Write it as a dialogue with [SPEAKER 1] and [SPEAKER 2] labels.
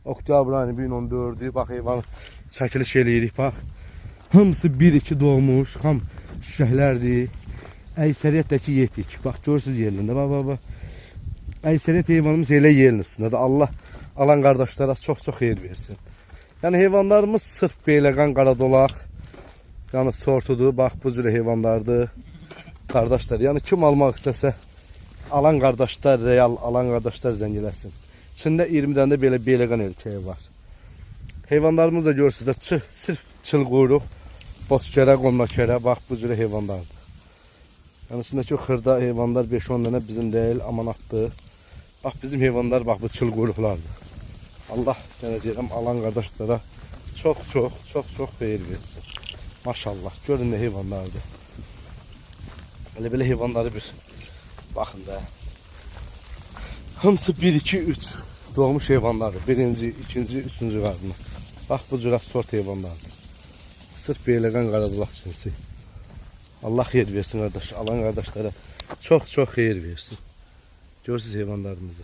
[SPEAKER 1] Oktyabr ayının 2014'ü. Bax, heyvan çəkiliş eləyirik, bax. Hamısı 1-2 doğmuş, xam şişəklərdir. Əksəriyyətdəki yetik. Bax, görürsünüz yerində, bax. Əksəriyyət heyvanımız elə yerin üstündədir. Allah alan qardaşlara çox-çox xeyir versin. Yəni, heyvanlarımız sırf beyləqan qaradolaq, yəni sortudur. Bax, bu cür heyvanlardır. Qardaşlar, yəni kim almaq istəsə, alan qardaşlar, real alan qardaşlar zəng eləsin. İçində 20 dənə də belə beyləqan erkəyi var. Heyvanlarımız da görürsünüz də sırf çıl quyruq, bozkərə, qonmakərə, bax bu cür heyvanlardır. Yəni içindəki xırda heyvanlar 5-10 dənə bizim deyil, amanatdır. Bax bizim heyvanlar, bax bu çıl quyruqlardır. Allah yenə deyirəm, alan qardaşlara çox xeyir versin. Maşallah, görün nə heyvanlardır. Belə heyvanları bir baxın da. Hamısı 1-2-3 doğmuş heyvanlardır. Birinci, ikinci, üçüncü qarnı. Bax bu cür sort heyvanlardır. Sırf beyləqan qaradolaq cinsi. Allah xeyir versin qardaş. Alan qardaşlara çox xeyir versin. Görürsünüz heyvanlarımızı.